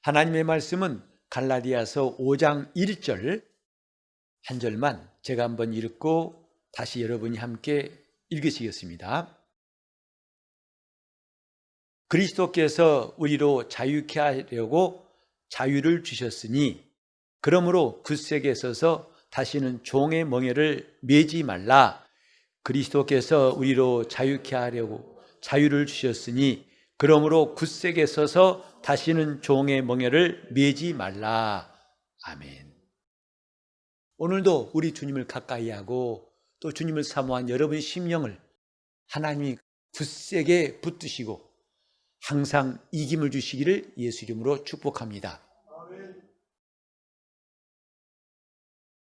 하나님의 말씀은 갈라디아서 5장 1절 한 절만 제가 한번 읽고 다시 여러분이 함께 읽으시겠습니다. 그리스도께서 우리로 자유케 하려고 자유를 주셨으니 그러므로 굳세게 서서 다시는 종의 멍에를 매지 말라. 그리스도께서 우리로 자유케 하려고 자유를 주셨으니 그러므로 굳세게 서서 다시는 종의 멍에를 매지 말라. 아멘. 오늘도 우리 주님을 가까이 하고 또 주님을 사모한 여러분의 심령을 하나님이 굳세게 붙드시고 항상 이김을 주시기를 예수 이름으로 축복합니다.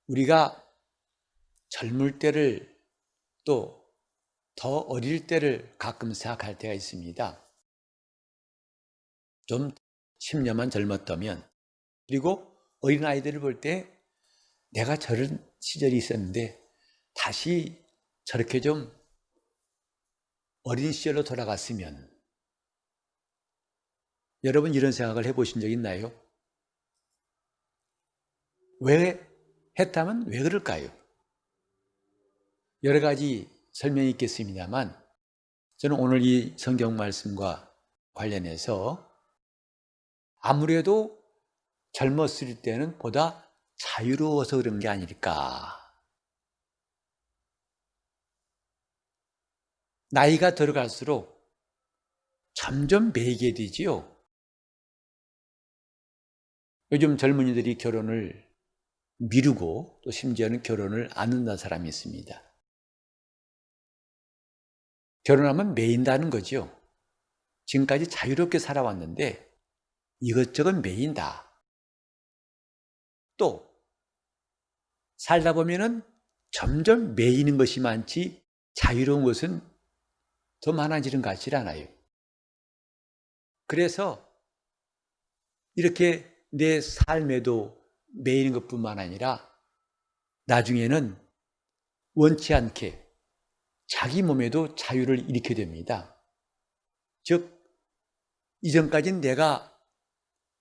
우리가 젊을 때를 또 더 어릴 때를 가끔 생각할 때가 있습니다. 좀 10년만 젊었다면, 그리고 어린아이들을 볼 때 내가 저런 시절이 있었는데 다시 저렇게 좀 어린 시절로 돌아갔으면, 여러분 이런 생각을 해보신 적 있나요? 왜 했다면 왜 그럴까요? 여러 가지 설명이 있겠습니다만 저는 오늘 이 성경 말씀과 관련해서 아무래도 젊었을 때는 보다 자유로워서 그런 게 아닐까. 나이가 들어갈수록 점점 매이게 되지요. 요즘 젊은이들이 결혼을 미루고 또 심지어는 결혼을 안 한다는 사람이 있습니다. 결혼하면 매인다는 거죠. 지금까지 자유롭게 살아왔는데 이것저것 매인다. 또 살다 보면은 점점 매이는 것이 많지 자유로운 것은 더 많아지는 것 같지 않아요. 그래서 이렇게 내 삶에도 매이는 것뿐만 아니라 나중에는 원치 않게 자기 몸에도 자유를 잃게 됩니다. 즉 이전까지는 내가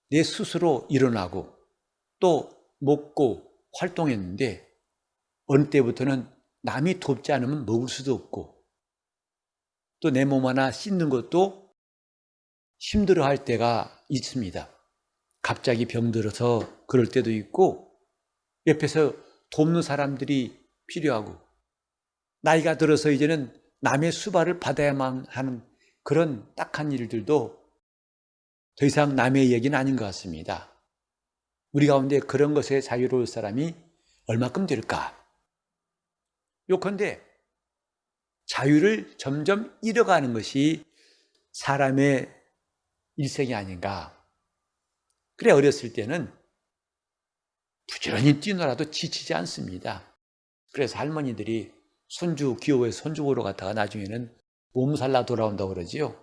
내 스스로 일어나고 또 먹고 활동했는데 어느 때부터는 남이 돕지 않으면 먹을 수도 없고 또 내 몸 하나 씻는 것도 힘들어할 때가 있습니다. 갑자기 병들어서 그럴 때도 있고 옆에서 돕는 사람들이 필요하고 나이가 들어서 이제는 남의 수발을 받아야만 하는 그런 딱한 일들도 더 이상 남의 얘기는 아닌 것 같습니다. 우리 가운데 그런 것에 자유로울 사람이 얼마큼 될까? 요컨대 자유를 점점 잃어가는 것이 사람의 일생이 아닌가. 그래 어렸을 때는 부지런히 뛰놀아도 지치지 않습니다. 그래서 할머니들이 손주 귀여워해서 손주 보러 갔다가 나중에는 몸살나 돌아온다고 그러지요.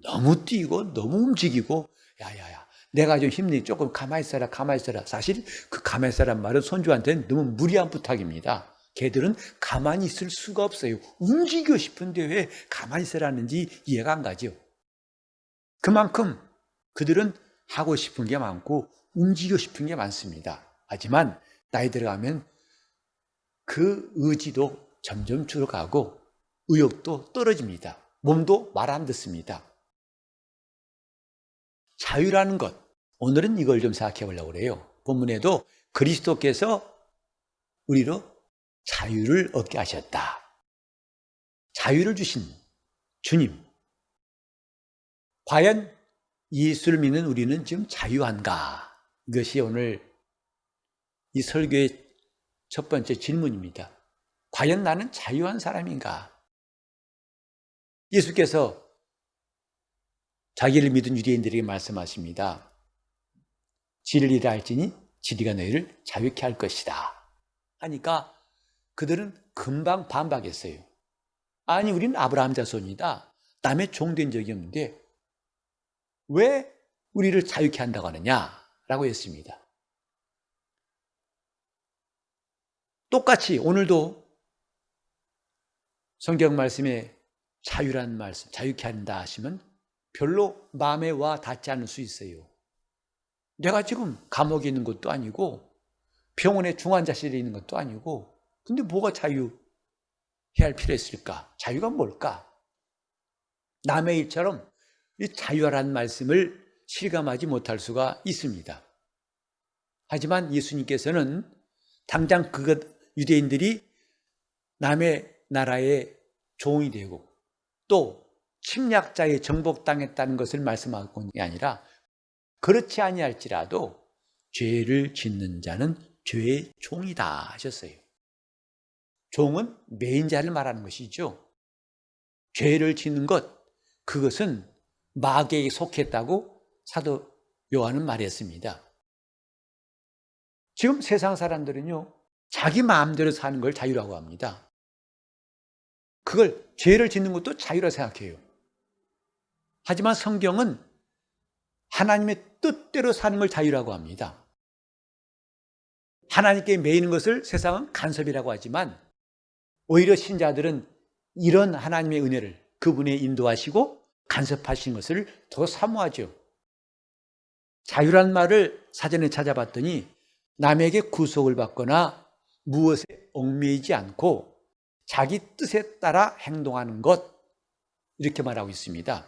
너무 뛰고 너무 움직이고 야야야 내가 좀 힘내 조금 가만히 있어라 가만히 있어라. 사실 그 가만히 있어란 말은 손주한테는 너무 무리한 부탁입니다. 걔들은 가만히 있을 수가 없어요. 움직이고 싶은데 왜 가만히 있으라는지 이해가 안 가죠. 그만큼 그들은 하고 싶은 게 많고 움직이고 싶은 게 많습니다. 하지만 나이 들어가면 그 의지도 점점 줄어가고 의욕도 떨어집니다. 몸도 말 안 듣습니다. 자유라는 것, 오늘은 이걸 좀 생각해 보려고 그래요. 본문에도 그리스도께서 우리로 자유를 얻게 하셨다. 자유를 주신 주님. 과연 예수를 믿는 우리는 지금 자유한가? 이것이 오늘 이 설교의 첫 번째 질문입니다. 과연 나는 자유한 사람인가? 예수께서 자기를 믿은 유대인들에게 말씀하십니다. 진리를 알지니 진리가 너희를 자유케 할 것이다. 하니까 그들은 금방 반박했어요. 아니 우리는 아브라함 자손이다. 남의 종된 적이 없는데 왜 우리를 자유케 한다고 하느냐라고 했습니다. 똑같이 오늘도 성경 말씀에 자유란 말씀, 자유케 한다 하시면 별로 마음에 와 닿지 않을 수 있어요. 내가 지금 감옥에 있는 것도 아니고 병원에 중환자실에 있는 것도 아니고 근데 뭐가 자유해야 할 필요 있을까? 자유가 뭘까? 남의 일처럼 이 자유라는 말씀을 실감하지 못할 수가 있습니다. 하지만 예수님께서는 당장 유대인들이 남의 나라의 종이 되고 또 침략자의 정복당했다는 것을 말씀하고 게 아니라 그렇지 아니할지라도 죄를 짓는 자는 죄의 종이다 하셨어요. 종은 매인자를 말하는 것이죠. 죄를 짓는 것, 그것은 마귀에게 속했다고 사도 요한은 말했습니다. 지금 세상 사람들은요, 자기 마음대로 사는 걸 자유라고 합니다. 그걸 죄를 짓는 것도 자유라 생각해요. 하지만 성경은 하나님의 뜻대로 사는 걸 자유라고 합니다. 하나님께 매이는 것을 세상은 간섭이라고 하지만 오히려 신자들은 이런 하나님의 은혜를 그분의 인도하시고 간섭하신 것을 더 사모하죠. 자유란 말을 사전에 찾아봤더니 남에게 구속을 받거나 무엇에 얽매이지 않고 자기 뜻에 따라 행동하는 것, 이렇게 말하고 있습니다.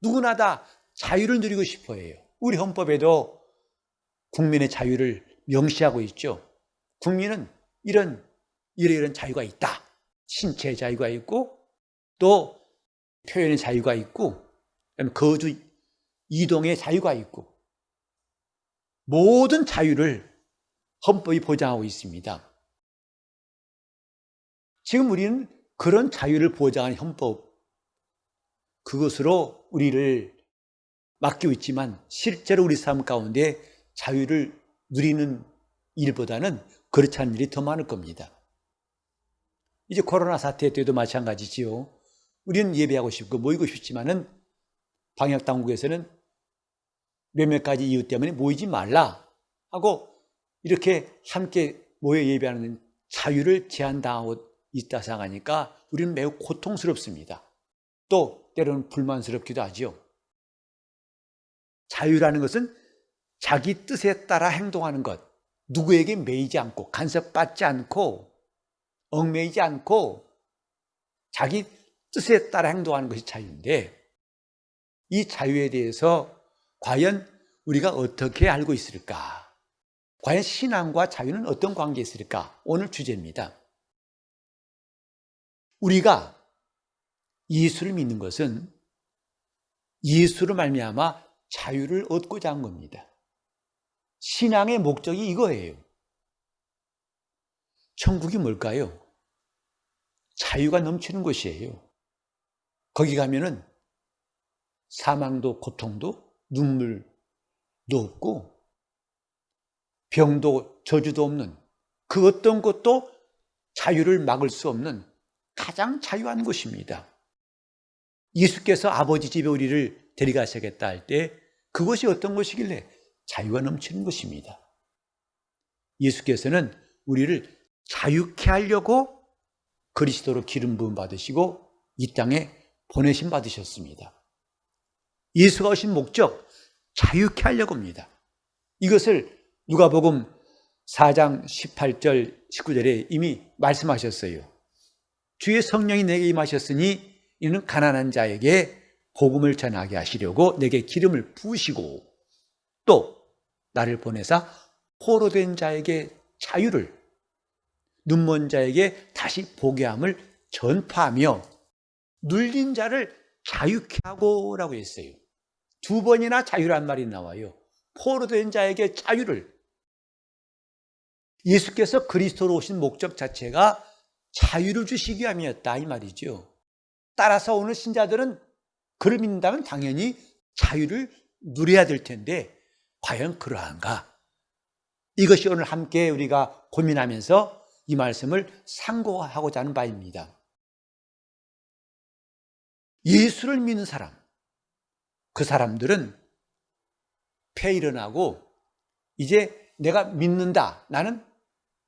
누구나 다 자유를 누리고 싶어 해요. 우리 헌법에도 국민의 자유를 명시하고 있죠. 국민은 이런 자유가 있다. 신체의 자유가 있고 또 표현의 자유가 있고 거주 이동의 자유가 있고 모든 자유를 헌법이 보장하고 있습니다. 지금 우리는 그런 자유를 보장하는 헌법, 그것으로 우리를 맡기고 있지만 실제로 우리 삶 가운데 자유를 누리는 일보다는 그렇지 않은 일이 더 많을 겁니다. 이제 코로나 사태 때도 마찬가지지요. 우리는 예배하고 싶고 모이고 싶지만은 방역당국에서는 몇몇 가지 이유 때문에 모이지 말라 하고 이렇게 함께 모여 예배하는 자유를 제한당하고 있다 생각하니까 우리는 매우 고통스럽습니다. 또 때로는 불만스럽기도 하죠. 자유라는 것은 자기 뜻에 따라 행동하는 것, 누구에게 매이지 않고 간섭받지 않고 얽매이지 않고 자기 뜻에 따라 행동하는 것이 자유인데 이 자유에 대해서 과연 우리가 어떻게 알고 있을까? 과연 신앙과 자유는 어떤 관계에 있을까? 오늘 주제입니다. 우리가 예수를 믿는 것은 예수로 말미암아 자유를 얻고자 한 겁니다. 신앙의 목적이 이거예요. 천국이 뭘까요? 자유가 넘치는 곳이에요. 거기 가면은 사망도 고통도 눈물도 없고 병도 저주도 없는 그 어떤 것도 자유를 막을 수 없는 가장 자유한 곳입니다. 예수께서 아버지 집에 우리를 데려가시겠다 할 때 그것이 어떤 것이길래 자유가 넘치는 것입니다. 예수께서는 우리를 자유케 하려고 그리스도로 기름 부음 받으시고 이 땅에 보내심 받으셨습니다. 예수가 오신 목적, 자유케 하려고 합니다. 이것을 누가복음 4장 18절 19절에 이미 말씀하셨어요. 주의 성령이 내게 임하셨으니 이는 가난한 자에게 복음을 전하게 하시려고 내게 기름을 부으시고 또 나를 보내사 포로된 자에게 자유를, 눈먼 자에게 다시 보게 함을 전파하며 눌린 자를 자유케 하고라고 했어요. 두 번이나 자유란 말이 나와요. 포로된 자에게 자유를. 예수께서 그리스도로 오신 목적 자체가 자유를 주시기 위함이었다 이 말이죠. 따라서 오늘 신자들은 그를 믿는다면 당연히 자유를 누려야 될 텐데 과연 그러한가? 이것이 오늘 함께 우리가 고민하면서 이 말씀을 상고하고자 하는 바입니다. 예수를 믿는 사람, 그 사람들은 폐 일어나고 이제 내가 믿는다, 나는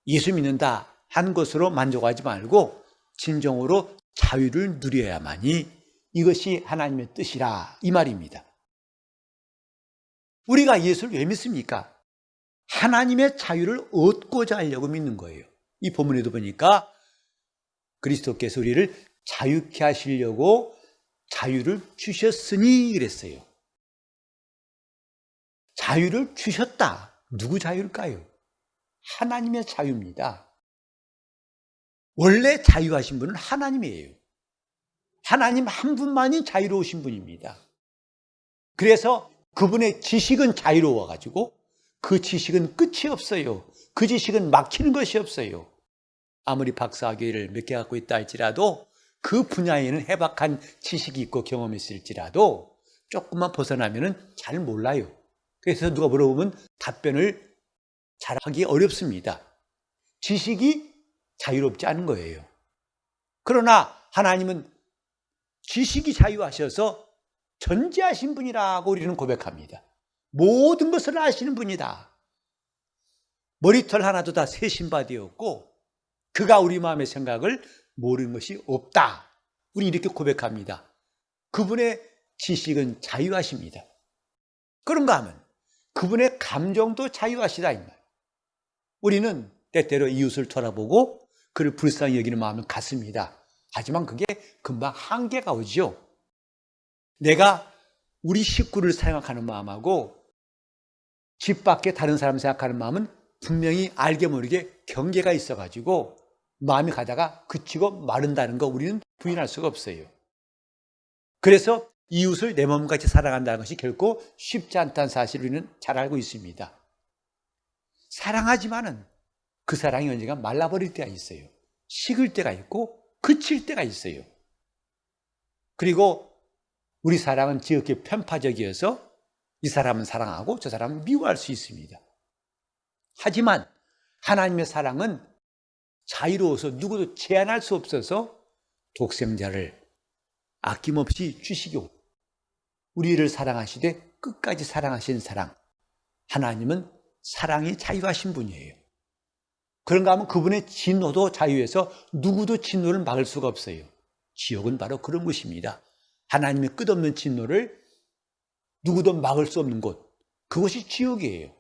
예수 믿는다 한 것으로 만족하지 말고 진정으로 자유를 누려야만이 이것이 하나님의 뜻이라 이 말입니다. 우리가 예수를 왜 믿습니까? 하나님의 자유를 얻고자 하려고 믿는 거예요. 이 본문에도 보니까 그리스도께서 우리를 자유케 하시려고 자유를 주셨으니 그랬어요. 자유를 주셨다. 누구 자유일까요? 하나님의 자유입니다. 원래 자유하신 분은 하나님이에요. 하나님 한 분만이 자유로우신 분입니다. 그래서 그분의 지식은 자유로워가지고 그 지식은 끝이 없어요. 그 지식은 막히는 것이 없어요. 아무리 박사학위를 몇 개 갖고 있다 할지라도 그 분야에는 해박한 지식이 있고 경험이 있을지라도 조금만 벗어나면 잘 몰라요. 그래서 누가 물어보면 답변을 잘 하기 어렵습니다. 지식이 자유롭지 않은 거예요. 그러나 하나님은 지식이 자유하셔서 전지하신 분이라고 우리는 고백합니다. 모든 것을 아시는 분이다. 머리털 하나도 다 세신 바 되었고 그가 우리 마음의 생각을 모르는 것이 없다. 우리 이렇게 고백합니다. 그분의 지식은 자유하십니다. 그런가 하면 그분의 감정도 자유하시다 이 말. 우리는 때때로 이웃을 돌아보고 그를 불쌍히 여기는 마음은 같습니다. 하지만 그게 금방 한계가 오죠. 내가 우리 식구를 생각하는 마음하고 집 밖에 다른 사람 생각하는 마음은 분명히 알게 모르게 경계가 있어가지고 마음이 가다가 그치고 마른다는 거 우리는 부인할 수가 없어요. 그래서 이웃을 내 몸같이 사랑한다는 것이 결코 쉽지 않다는 사실을 우리는 잘 알고 있습니다. 사랑하지만은 그 사랑이 언젠가 말라버릴 때가 있어요. 식을 때가 있고 그칠 때가 있어요. 그리고 우리 사랑은 지극히 편파적이어서 이 사람은 사랑하고 저 사람은 미워할 수 있습니다. 하지만 하나님의 사랑은 자유로워서 누구도 제한할 수 없어서 독생자를 아낌없이 주시고 우리를 사랑하시되 끝까지 사랑하신 사랑. 하나님은 사랑이 자유하신 분이에요. 그런가 하면 그분의 진노도 자유해서 누구도 진노를 막을 수가 없어요. 지옥은 바로 그런 곳입니다. 하나님의 끝없는 진노를 누구도 막을 수 없는 곳. 그것이 지옥이에요.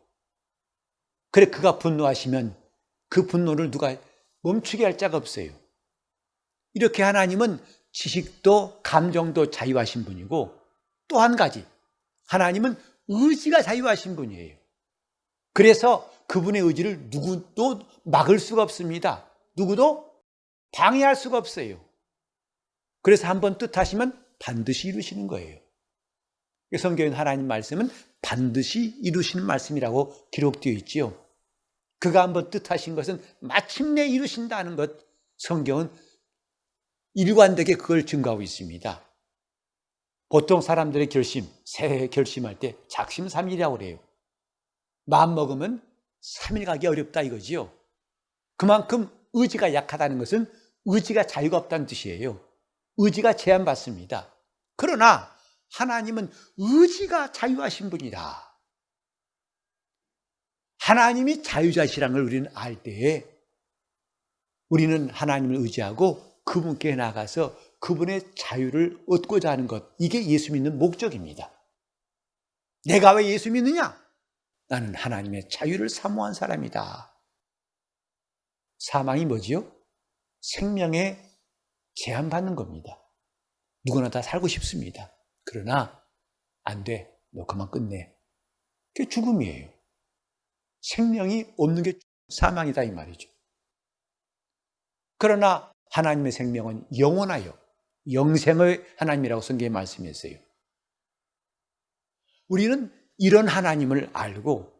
그래 그가 분노하시면 그 분노를 누가 멈추게 할 자가 없어요. 이렇게 하나님은 지식도 감정도 자유하신 분이고 또 한 가지 하나님은 의지가 자유하신 분이에요. 그래서 그분의 의지를 누구도 막을 수가 없습니다. 누구도 방해할 수가 없어요. 그래서 한번 뜻하시면 반드시 이루시는 거예요. 성경에 하나님 말씀은 반드시 이루시는 말씀이라고 기록되어 있지요. 그가 한번 뜻하신 것은 마침내 이루신다는 것, 성경은 일관되게 그걸 증거하고 있습니다. 보통 사람들의 결심, 새해 결심할 때 작심삼일이라고 그래요. 마음먹으면 3일 가기 어렵다 이거지요. 그만큼 의지가 약하다는 것은 의지가 자유가 없다는 뜻이에요. 의지가 제한받습니다. 그러나 하나님은 의지가 자유하신 분이다. 하나님이 자유자시라는 걸 우리는 알 때에 우리는 하나님을 의지하고 그분께 나가서 그분의 자유를 얻고자 하는 것, 이게 예수 믿는 목적입니다. 내가 왜 예수 믿느냐? 나는 하나님의 자유를 사모한 사람이다. 사망이 뭐지요? 생명에 제한받는 겁니다. 누구나 다 살고 싶습니다. 그러나 안 돼. 너 그만 끝내. 그게 죽음이에요. 생명이 없는 게 사망이다 이 말이죠. 그러나 하나님의 생명은 영원하여 영생의 하나님이라고 성경에 말씀했어요. 우리는 이런 하나님을 알고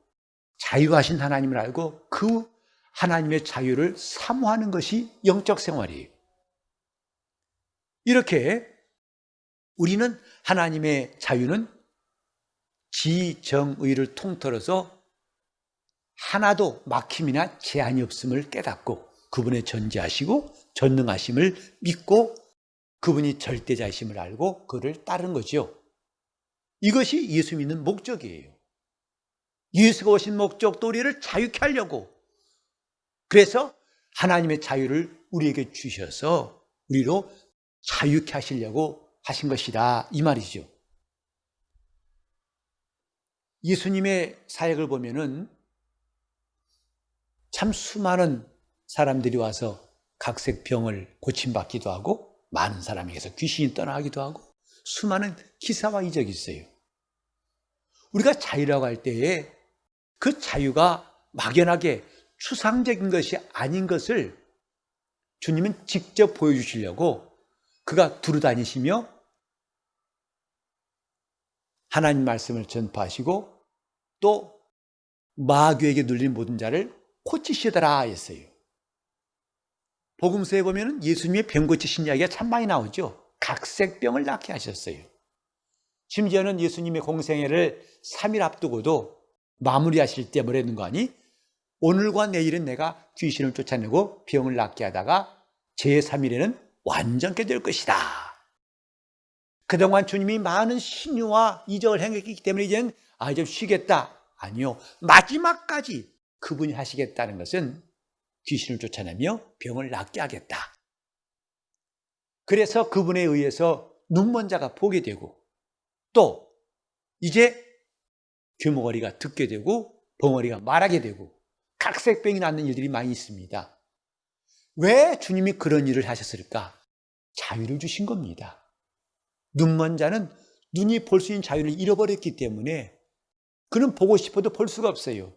자유하신 하나님을 알고 그 하나님의 자유를 사모하는 것이 영적 생활이에요. 이렇게 우리는 하나님의 자유는 지정의를 통틀어서 하나도 막힘이나 제한이 없음을 깨닫고 그분의 전지하시고 전능하심을 믿고 그분이 절대자이심을 알고 그를 따르는 거죠. 이것이 예수 믿는 목적이에요. 예수가 오신 목적도 우리를 자유케 하려고, 그래서 하나님의 자유를 우리에게 주셔서 우리로 자유케 하시려고 하신 것이다 이 말이죠. 예수님의 사역을 보면은 참 수많은 사람들이 와서 각색 병을 고침받기도 하고, 많은 사람에게서 귀신이 떠나기도 하고, 수많은 기사와 이적이 있어요. 우리가 자유라고 할 때에 그 자유가 막연하게 추상적인 것이 아닌 것을 주님은 직접 보여주시려고 그가 두루다니시며 하나님 말씀을 전파하시고 또 마귀에게 눌린 모든 자를 고치시더라 했어요. 복음서에 보면 예수님의 병 고치신 이야기가 참 많이 나오죠. 각색병을 낫게 하셨어요. 심지어는 예수님의 공생애를 3일 앞두고도 마무리하실 때 뭐라는 거 아니? 오늘과 내일은 내가 귀신을 쫓아내고 병을 낫게 하다가 제3일에는 완전케 될 것이다. 그동안 주님이 많은 신유와 이적을 행했기 때문에 이제는 이제 쉬겠다. 아니요. 마지막까지 그분이 하시겠다는 것은 귀신을 쫓아내며 병을 낫게 하겠다. 그래서 그분에 의해서 눈먼 자가 보게 되고 또 이제 귀머거리가 듣게 되고 벙어리가 말하게 되고 각색병이 낫는 일들이 많이 있습니다. 왜 주님이 그런 일을 하셨을까? 자유를 주신 겁니다. 눈먼 자는 눈이 볼 수 있는 자유를 잃어버렸기 때문에 그는 보고 싶어도 볼 수가 없어요.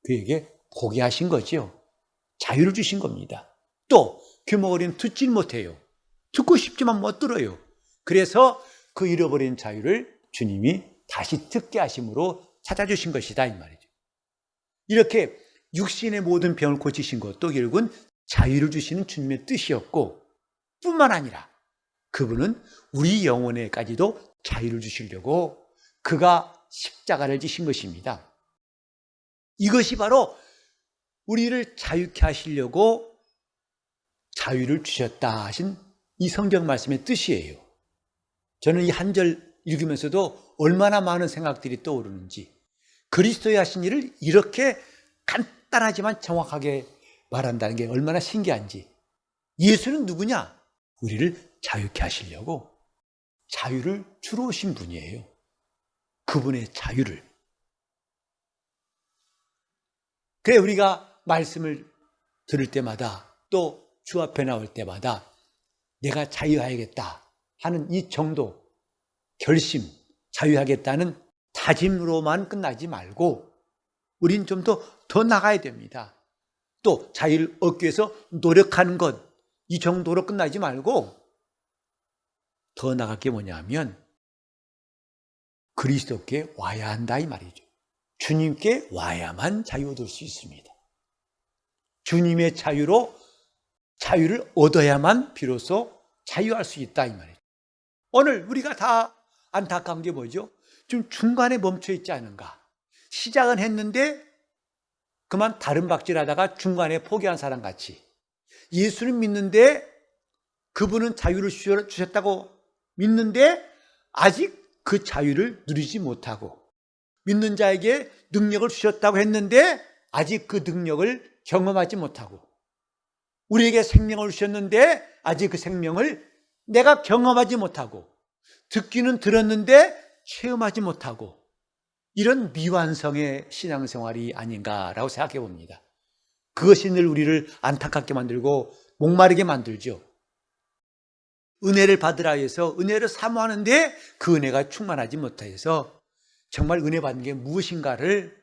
그에게 보게 하신 거죠. 자유를 주신 겁니다. 또 귀머거리는 듣지 못해요. 듣고 싶지만 못 들어요. 그래서 그 잃어버린 자유를 주님이 다시 듣게 하심으로 찾아주신 것이다 이 말이죠. 이렇게 육신의 모든 병을 고치신 것도 결국은 자유를 주시는 주님의 뜻이었고 뿐만 아니라 그분은 우리 영혼에까지도 자유를 주시려고 그가 십자가를 지신 것입니다. 이것이 바로 우리를 자유케 하시려고 자유를 주셨다 하신 이 성경 말씀의 뜻이에요. 저는 이 한 절 읽으면서도 얼마나 많은 생각들이 떠오르는지, 그리스도의 하신 일을 이렇게 간단하지만 정확하게 말한다는 게 얼마나 신기한지. 예수는 누구냐? 우리를 자유케 하시려고 자유를 주러 오신 분이에요. 그분의 자유를. 그래 우리가 말씀을 들을 때마다 또 주 앞에 나올 때마다 내가 자유하겠다 하는 이 정도, 결심, 자유하겠다는 다짐으로만 끝나지 말고 우린 좀 더 나가야 됩니다. 또 자유를 얻기 위해서 노력하는 것, 이 정도로 끝나지 말고 더 나갈 게 뭐냐면 그리스도께 와야 한다 이 말이죠. 주님께 와야만 자유 얻을 수 있습니다. 주님의 자유를 얻어야만 비로소 자유할 수 있다 이 말이죠. 오늘 우리가 다 안타까운 게 뭐죠? 좀 중간에 멈춰 있지 않은가? 시작은 했는데 그만 다른 박질하다가 중간에 포기한 사람 같이, 예수는 믿는데 그분은 자유를 주셨다고 믿는데 아직 그 자유를 누리지 못하고, 믿는 자에게 능력을 주셨다고 했는데 아직 그 능력을 경험하지 못하고, 우리에게 생명을 주셨는데 아직 그 생명을 내가 경험하지 못하고, 듣기는 들었는데 체험하지 못하고, 이런 미완성의 신앙생활이 아닌가라고 생각해 봅니다. 그것이 늘 우리를 안타깝게 만들고 목마르게 만들죠. 은혜를 받으라 해서 은혜를 사모하는데 그 은혜가 충만하지 못해서 정말 은혜 받는 게 무엇인가를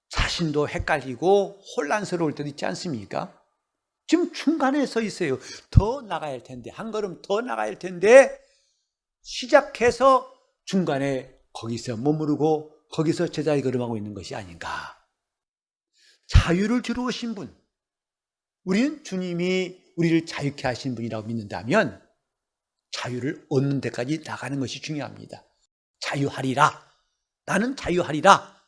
자신도 헷갈리고 혼란스러울 때도 있지 않습니까? 지금 중간에 서 있어요. 더 나가야 할 텐데, 한 걸음 더 나가야 할 텐데 시작해서 중간에 거기서 머무르고 거기서 제자리 걸음하고 있는 것이 아닌가. 자유를 주러 오신 분, 우리는 주님이 우리를 자유케 하신 분이라고 믿는다면 자유를 얻는 데까지 나가는 것이 중요합니다. 자유하리라, 나는 자유하리라,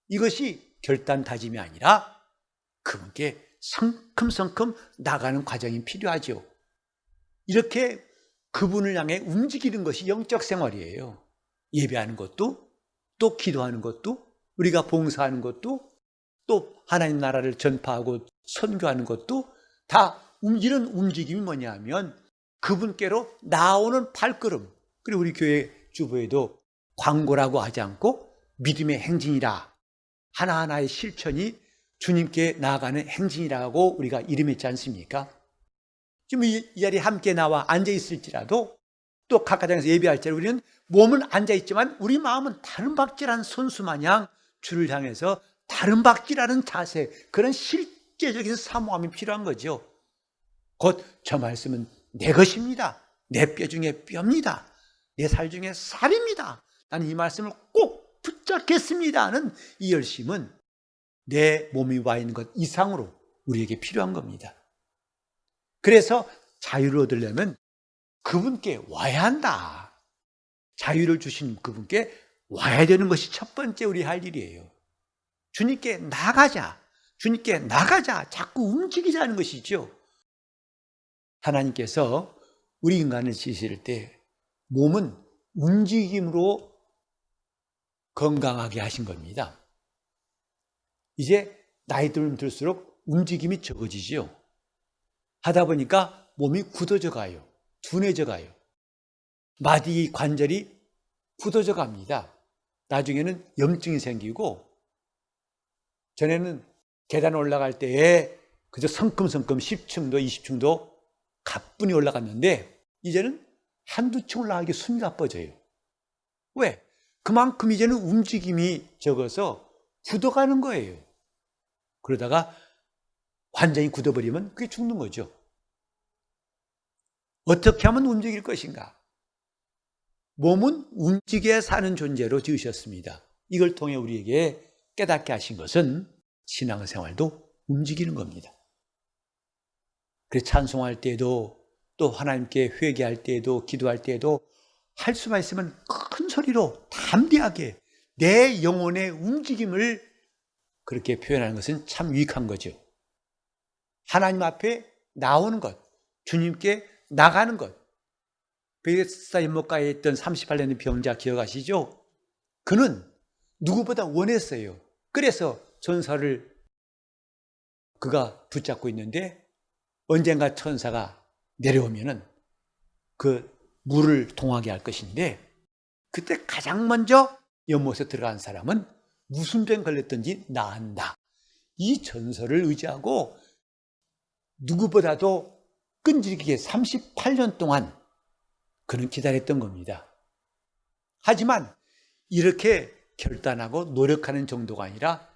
이것이 결단 다짐이 아니라 그분께 성큼성큼 나가는 과정이 필요하죠. 이렇게 그분을 향해 움직이는 것이 영적 생활이에요. 예배하는 것도, 또 기도하는 것도, 우리가 봉사하는 것도, 또 하나님 나라를 전파하고 선교하는 것도 다 이런 움직임이 뭐냐면 그분께로 나오는 발걸음. 그리고 우리 교회 주부에도 광고라고 하지 않고 믿음의 행진이라, 하나하나의 실천이 주님께 나아가는 행진이라고 우리가 이름했지 않습니까? 지금 이 자리에 함께 나와 앉아있을지라도 또 각가정에서 예배할지라도 우리는 몸은 앉아있지만 우리 마음은 다른 박질하는 선수 마냥 주를 향해서 다른 박질하는 자세, 그런 실제적인 사모함이 필요한 거죠. 곧 저 말씀은 내 것입니다. 내 뼈 중에 뼈입니다. 내 살 중에 살입니다. 나는 이 말씀을 꼭 붙잡겠습니다 하는 이 열심은 내 몸이 와 있는 것 이상으로 우리에게 필요한 겁니다. 그래서 자유를 얻으려면 그분께 와야 한다. 자유를 주신 그분께 와야 되는 것이 첫 번째 우리 할 일이에요. 주님께 나가자. 주님께 나가자. 자꾸 움직이자는 것이죠. 하나님께서 우리 인간을 지으실 때 몸은 움직임으로 건강하게 하신 겁니다. 이제 나이 들면 들수록 움직임이 적어지죠. 하다 보니까 몸이 굳어져 가요. 둔해져 가요. 마디 관절이 굳어져 갑니다. 나중에는 염증이 생기고, 전에는 계단 올라갈 때에 그저 성큼성큼 10층도 20층도 가뿐히 올라갔는데 이제는 한두 층 올라가기 숨이 가빠져요. 왜? 그만큼 이제는 움직임이 적어서 굳어가는 거예요. 그러다가 완전히 굳어버리면 그게 죽는 거죠. 어떻게 하면 움직일 것인가? 몸은 움직여 사는 존재로 지으셨습니다. 이걸 통해 우리에게 깨닫게 하신 것은 신앙생활도 움직이는 겁니다. 그래서 찬송할 때에도 또 하나님께 회개할 때에도 기도할 때에도 할 수만 있으면 큰 소리로 담대하게 내 영혼의 움직임을 그렇게 표현하는 것은 참 유익한 거죠. 하나님 앞에 나오는 것, 주님께 나가는 것. 베데스다 연못가에 있던 38년의 병자 기억하시죠? 그는 누구보다 원했어요. 그래서 전사를 그가 붙잡고 있는데 언젠가 천사가 내려오면은 그 물을 통하게 할 것인데, 그때 가장 먼저 연못에 들어간 사람은 무슨 병 걸렸든지 나은다. 이 전설을 의지하고 누구보다도 끈질기게 38년 동안 그는 기다렸던 겁니다. 하지만 이렇게 결단하고 노력하는 정도가 아니라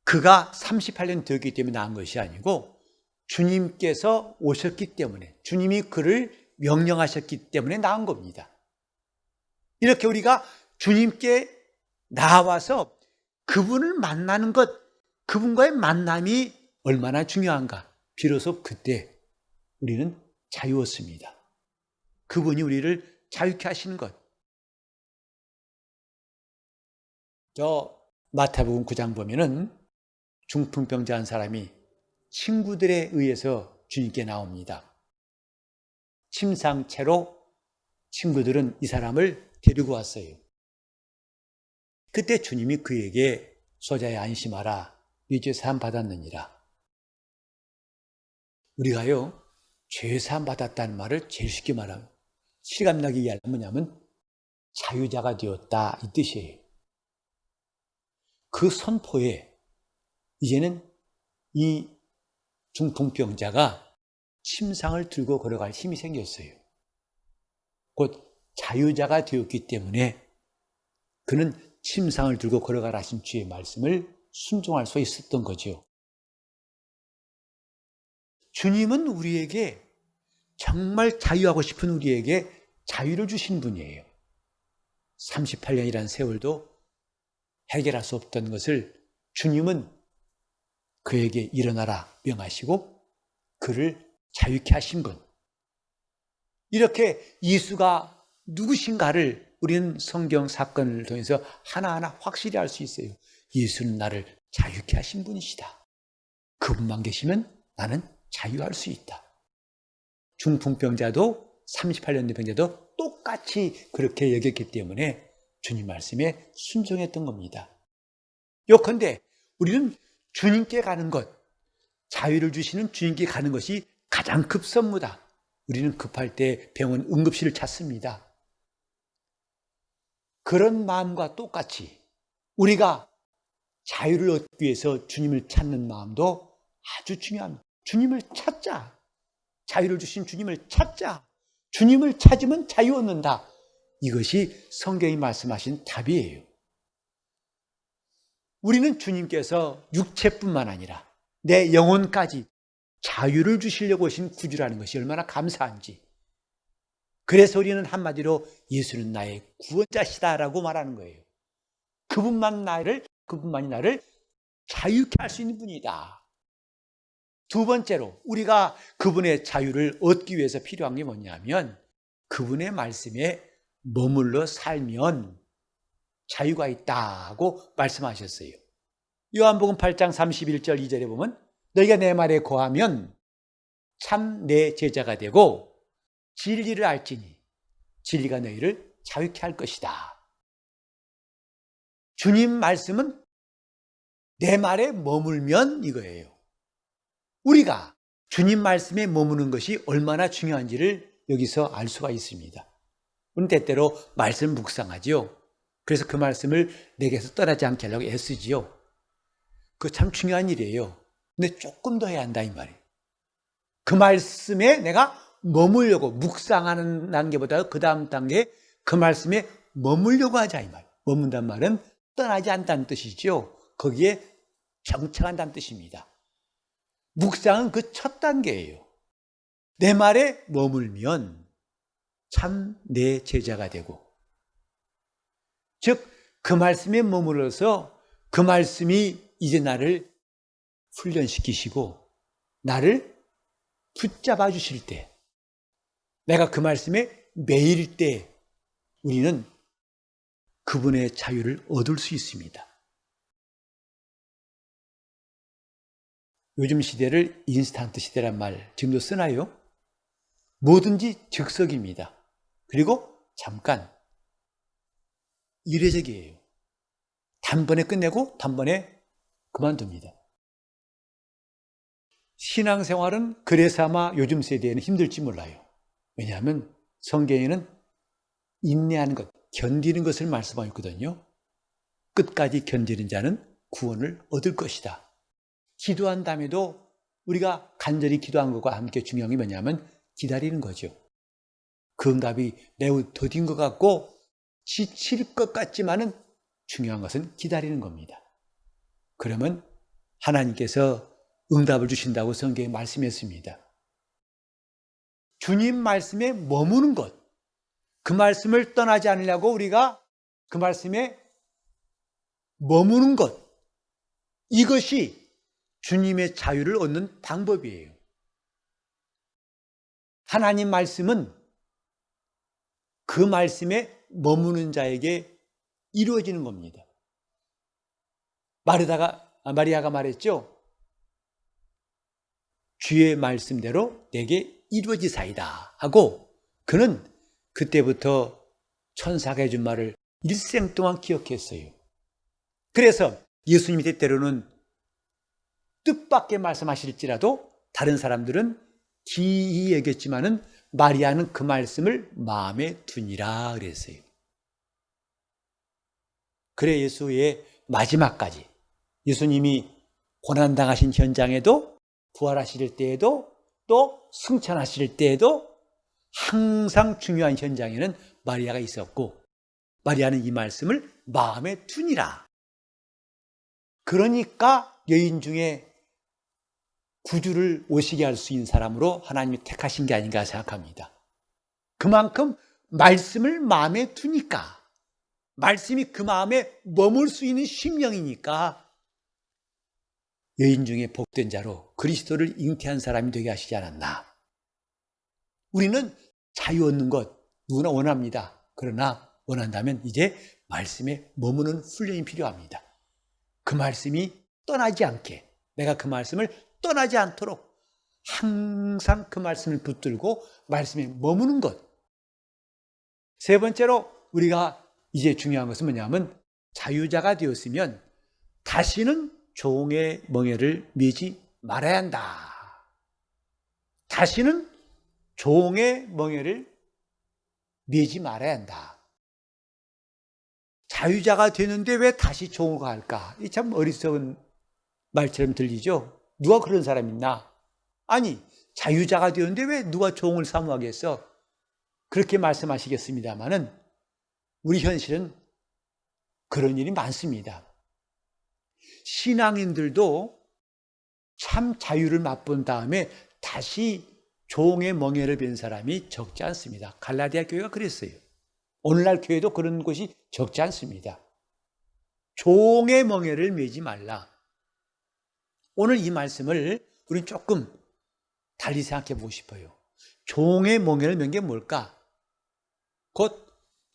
그가 38년 되었기 때문에 나은 것이 아니고 주님께서 오셨기 때문에, 주님이 그를 명령하셨기 때문에 나은 겁니다. 이렇게 우리가 주님께 나와서 그분을 만나는 것, 그분과의 만남이 얼마나 중요한가. 비로소 그때 우리는 자유였습니다. 그분이 우리를 자유케 하시는 것. 저 마태복음 9장 보면은 중풍병자 한 사람이 친구들에 의해서 주님께 나옵니다. 침상채로 친구들은 이 사람을 데리고 왔어요. 그때 주님이 그에게 소자야 안심하라. 네 죄 사함 받았느니라. 우리가요, 죄 사함 받았다는 말을 제일 쉽게 말하면 실감나게 이해하면 뭐냐면 자유자가 되었다 이 뜻이에요. 그 선포에 이제는 이 중풍병자가 침상을 들고 걸어갈 힘이 생겼어요. 곧 자유자가 되었기 때문에 그는 침상을 들고 걸어가라 하신 주의 말씀을 순종할 수 있었던 거죠. 주님은 우리에게 정말 자유하고 싶은 우리에게 자유를 주신 분이에요. 38년이라는 세월도 해결할 수 없던 것을 주님은 그에게 일어나라 명하시고 그를 자유케 하신 분. 이렇게 예수가 누구신가를 우리는 성경 사건을 통해서 하나하나 확실히 알 수 있어요. 예수는 나를 자유케 하신 분이시다. 그분만 계시면 나는 자유할 수 있다. 중풍병자도 38년 된 병자도 똑같이 그렇게 여겼기 때문에 주님 말씀에 순종했던 겁니다. 요컨대 우리는 주님께 가는 것, 자유를 주시는 주님께 가는 것이 가장 급선무다. 우리는 급할 때 병원 응급실을 찾습니다. 그런 마음과 똑같이 우리가 자유를 얻기 위해서 주님을 찾는 마음도 아주 중요합니다. 주님을 찾자. 자유를 주신 주님을 찾자. 주님을 찾으면 자유 얻는다. 이것이 성경이 말씀하신 답이에요. 우리는 주님께서 육체뿐만 아니라 내 영혼까지 자유를 주시려고 하신 구주라는 것이 얼마나 감사한지. 그래서 우리는 한마디로 예수는 나의 구원자시다라고 말하는 거예요. 그분만이 나를 자유케 할 수 있는 분이다. 두 번째로 우리가 그분의 자유를 얻기 위해서 필요한 게 뭐냐면 그분의 말씀에 머물러 살면 자유가 있다고 말씀하셨어요. 요한복음 8장 31절 2절에 보면 너희가 내 말에 거하면 참 내 제자가 되고 진리를 알지니 진리가 너희를 자유케 할 것이다. 주님 말씀은 내 말에 머물면 이거예요. 우리가 주님 말씀에 머무는 것이 얼마나 중요한지를 여기서 알 수가 있습니다. 우리는 때때로 말씀 묵상하지요. 그래서 그 말씀을 내게서 떠나지 않게 하려고 애쓰지요. 그거 참 중요한 일이에요. 근데 조금 더 해야 한다 이 말이에요. 그 말씀에 내가 머물려고 묵상하는 단계보다 그 다음 단계에 그 말씀에 머물려고 하자 이 말이에요. 머문다는 말은 떠나지 않다는 뜻이죠. 거기에 정착한다는 뜻입니다. 묵상은 그 첫 단계예요. 내 말에 머물면 참 내 제자가 되고, 즉 그 말씀에 머물러서 그 말씀이 이제 나를 훈련시키시고 나를 붙잡아 주실 때, 내가 그 말씀에 매일 때 우리는 그분의 자유를 얻을 수 있습니다. 요즘 시대를 인스턴트 시대란 말 지금도 쓰나요? 뭐든지 즉석입니다. 그리고 잠깐 일회적이에요. 단번에 끝내고 단번에 그만둡니다. 신앙생활은 그래서 아마 요즘 세대에는 힘들지 몰라요. 왜냐하면 성경에는 인내하는 것, 견디는 것을 말씀하고 있거든요. 끝까지 견디는 자는 구원을 얻을 것이다. 기도한 다음에도 우리가 간절히 기도한 것과 함께 중요한 게 뭐냐면 기다리는 거죠. 그 응답이 매우 더딘 것 같고 지칠 것 같지만은 중요한 것은 기다리는 겁니다. 그러면 하나님께서 응답을 주신다고 성경에 말씀했습니다. 주님 말씀에 머무는 것, 그 말씀을 떠나지 않으려고 우리가 그 말씀에 머무는 것, 이것이 주님의 자유를 얻는 방법이에요. 하나님 말씀은 그 말씀에 머무는 자에게 이루어지는 겁니다. 마리아가 말했죠. 주의 말씀대로 내게 이루어지사이다 하고, 그는 그때부터 천사가 해준 말을 일생 동안 기억했어요. 그래서 예수님이 때때로는 뜻밖의 말씀하실지라도 다른 사람들은 기이 여겼지만은 마리아는 그 말씀을 마음에 두니라 그랬어요. 그래 예수의 마지막까지, 예수님이 고난당하신 현장에도, 부활하실 때에도, 또 승천하실 때에도 항상 중요한 현장에는 마리아가 있었고, 마리아는 이 말씀을 마음에 두니라. 그러니까 여인 중에 구주를 오시게 할 수 있는 사람으로 하나님이 택하신 게 아닌가 생각합니다. 그만큼 말씀을 마음에 두니까, 말씀이 그 마음에 머물 수 있는 심령이니까 여인 중에 복된 자로 그리스도를 잉태한 사람이 되게 하시지 않았나. 우리는 자유 얻는 것 누구나 원합니다. 그러나 원한다면 이제 말씀에 머무는 훈련이 필요합니다. 그 말씀이 떠나지 않게, 내가 그 말씀을 떠나지 않도록 항상 그 말씀을 붙들고 말씀에 머무는 것. 세 번째로 우리가 이제 중요한 것은 뭐냐면 자유자가 되었으면 다시는 종의 멍에를 매지 말아야 한다. 다시는 종의 멍에를 매지 말아야 한다. 자유자가 되는데 왜 다시 종으로 갈까? 이 참 어리석은 말처럼 들리죠? 누가 그런 사람 있나? 아니, 자유자가 되는데 왜 누가 종을 사모하겠어? 그렇게 말씀하시겠습니다마는 우리 현실은 그런 일이 많습니다. 신앙인들도 참 자유를 맛본 다음에 다시 종의 멍에를 뵌 사람이 적지 않습니다. 갈라디아 교회가 그랬어요. 오늘날 교회도 그런 곳이 적지 않습니다. 종의 멍에를 매지 말라. 오늘 이 말씀을 우리는 조금 달리 생각해 보고 싶어요. 종의 멍에를 맨 게 뭘까? 곧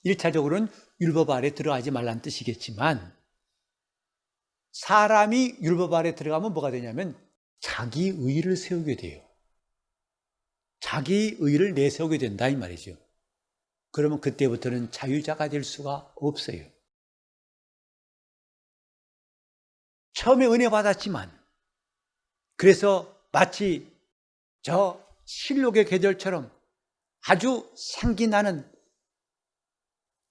1차적으로는 율법 아래 들어가지 말라는 뜻이겠지만 사람이 율법 아래 들어가면 뭐가 되냐면 자기 의를 세우게 돼요. 자기 의를 내세우게 된다 이 말이죠. 그러면 그때부터는 자유자가 될 수가 없어요. 처음에 은혜 받았지만 그래서 마치 저 실록의 계절처럼 아주 생기 나는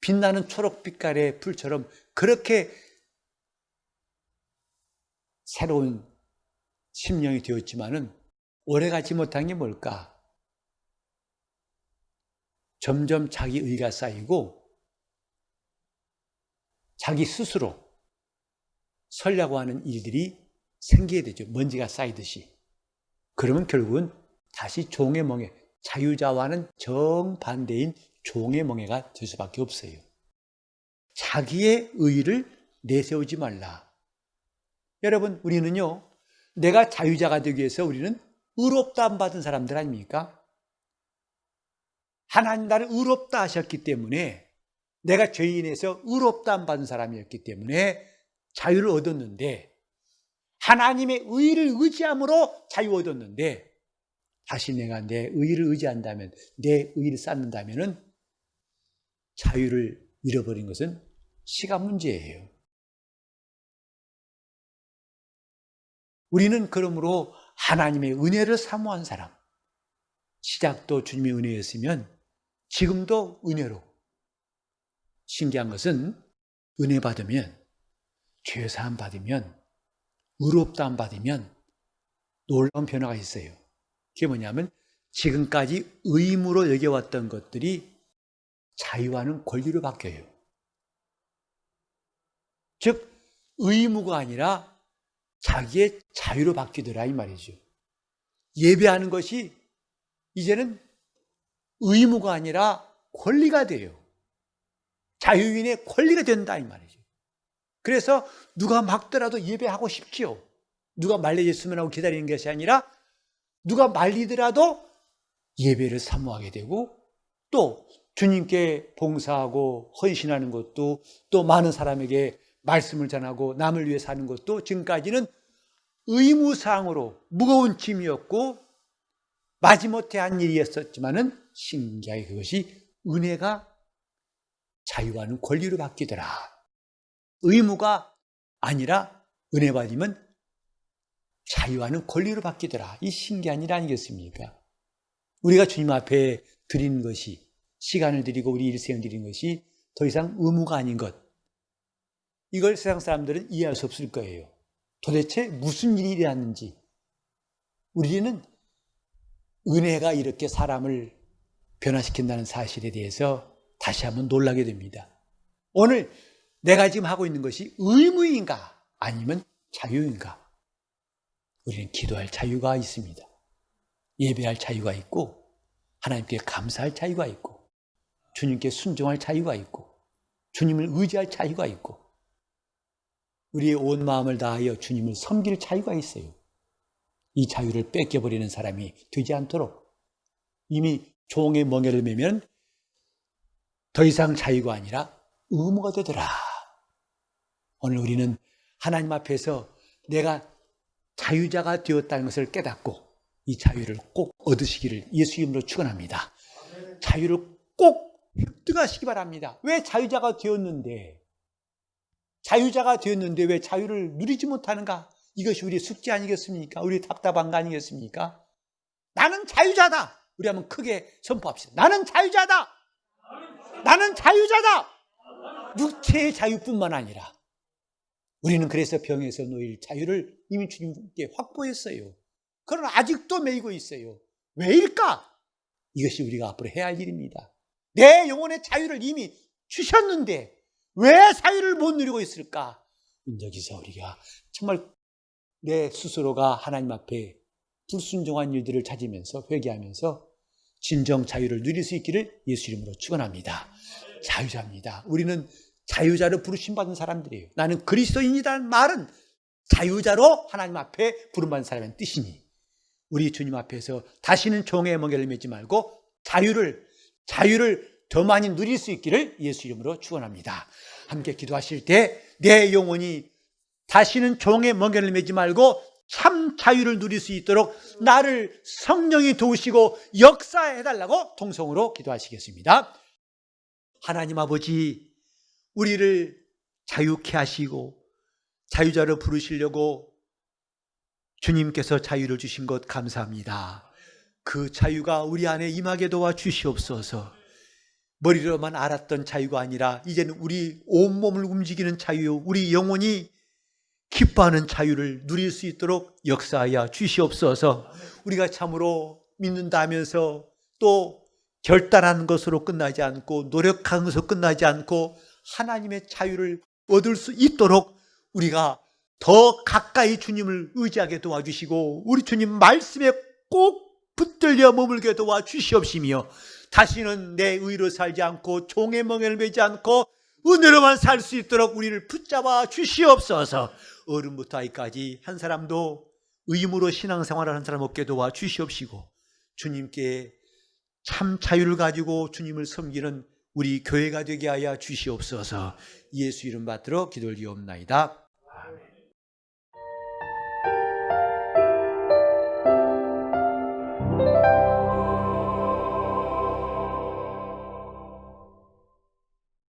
빛나는 초록빛깔의 풀처럼 그렇게 새로운 심령이 되었지만은 오래가지 못한 게 뭘까? 점점 자기 의가 쌓이고 자기 스스로 서려고 하는 일들이 생기게 되죠. 먼지가 쌓이듯이. 그러면 결국은 다시 종의 멍에, 자유자와는 정반대인 종의 멍에가 될 수밖에 없어요. 자기의 의를 내세우지 말라. 여러분, 우리는요, 내가 자유자가 되기 위해서 우리는 의롭다함 받은 사람들 아닙니까? 하나님 나를 의롭다 하셨기 때문에 내가 죄인에서 의롭다함 받은 사람이었기 때문에 자유를 얻었는데 하나님의 의를 의지함으로 자유 얻었는데 다시 내가 내 의를 의지한다면 내 의를 쌓는다면 자유를 잃어버린 것은 시간 문제예요. 우리는 그러므로 하나님의 은혜를 사모한 사람, 시작도 주님의 은혜였으면 지금도 은혜로. 신기한 것은 은혜 받으면, 죄사함 받으면, 의롭다함 받으면 놀라운 변화가 있어요. 그게 뭐냐면 지금까지 의무로 여겨왔던 것들이 자유하는 권리로 바뀌어요. 즉 의무가 아니라 자기의 자유로 바뀌더라 이 말이죠. 예배하는 것이 이제는 의무가 아니라 권리가 돼요. 자유인의 권리가 된다 이 말이죠. 그래서 누가 막더라도 예배하고 싶지요. 누가 말려졌으면 하고 기다리는 것이 아니라 누가 말리더라도 예배를 사모하게 되고 또 주님께 봉사하고 헌신하는 것도 또 많은 사람에게 말씀을 전하고 남을 위해 사는 것도 지금까지는 의무사항으로 무거운 짐이었고 마지못해 한 일이었지만은 신기하게 그것이 은혜가 자유하는 권리로 바뀌더라. 의무가 아니라 은혜 받으면 자유하는 권리로 바뀌더라. 이 신기한 일 아니겠습니까? 우리가 주님 앞에 드리는 것이 시간을 드리고 우리 일생을 드리는 것이 더 이상 의무가 아닌 것. 이걸 세상 사람들은 이해할 수 없을 거예요. 도대체 무슨 일이 일어났는지. 우리는 은혜가 이렇게 사람을 변화시킨다는 사실에 대해서 다시 한번 놀라게 됩니다. 오늘 내가 지금 하고 있는 것이 의무인가 아니면 자유인가? 우리는 기도할 자유가 있습니다. 예배할 자유가 있고 하나님께 감사할 자유가 있고 주님께 순종할 자유가 있고 주님을 의지할 자유가 있고 우리의 온 마음을 다하여 주님을 섬길 자유가 있어요. 이 자유를 뺏겨버리는 사람이 되지 않도록 이미 종의 멍에를 매면 더 이상 자유가 아니라 의무가 되더라. 오늘 우리는 하나님 앞에서 내가 자유자가 되었다는 것을 깨닫고 이 자유를 꼭 얻으시기를 예수 이름으로 축원합니다. 자유를 꼭 획득하시기 바랍니다. 왜 자유자가 되었는데 왜 자유를 누리지 못하는가? 이것이 우리의 숙제 아니겠습니까? 우리의 답답한 거 아니겠습니까? 나는 자유자다. 우리 한번 크게 선포합시다. 나는 자유자다. 나는 자유자다. 육체의 자유뿐만 아니라 우리는 그래서 병에서 놓일 자유를 이미 주님께 확보했어요. 그러나 아직도 매이고 있어요. 왜일까? 이것이 우리가 앞으로 해야 할 일입니다. 내 영혼의 자유를 이미 주셨는데 왜 자유를 못 누리고 있을까? 여기서 우리가 정말 내 스스로가 하나님 앞에 불순종한 일들을 찾으면서 회개하면서 진정 자유를 누릴 수 있기를 예수 이름으로 축원합니다. 자유자입니다. 우리는 자유자로 부르심받은 사람들이에요. 나는 그리스도인이라는 말은 자유자로 하나님 앞에 부름받은 사람의 뜻이니 우리 주님 앞에서 다시는 종의 멍에를 매지 말고 자유를 더 많이 누릴 수 있기를 예수 이름으로 축원합니다. 함께 기도하실 때 내 영혼이 다시는 종의 멍에를 매지 말고 참 자유를 누릴 수 있도록 나를 성령이 도우시고 역사해달라고 통성으로 기도하시겠습니다. 하나님 아버지, 우리를 자유케 하시고 자유자로 부르시려고 주님께서 자유를 주신 것 감사합니다. 그 자유가 우리 안에 임하게 도와 주시옵소서. 머리로만 알았던 자유가 아니라 이제는 우리 온몸을 움직이는 자유, 우리 영혼이 기뻐하는 자유를 누릴 수 있도록 역사하여 주시옵소서. 우리가 참으로 믿는다 하면서 또 결단하는 것으로 끝나지 않고 노력하는 것으로 끝나지 않고 하나님의 자유를 얻을 수 있도록 우리가 더 가까이 주님을 의지하게 도와주시고 우리 주님 말씀에 꼭 붙들려 머물게 도와주시옵시며 다시는 내 의로 살지 않고 종의 멍에를 매지 않고 은혜로만 살 수 있도록 우리를 붙잡아 주시옵소서. 어른부터 아이까지 한 사람도 의무로 신앙생활을 하는 사람 없게 도와주시옵시고 주님께 참 자유를 가지고 주님을 섬기는 우리 교회가 되게 하여 주시옵소서. 예수 이름 받들어 기도를 드리옵나이다.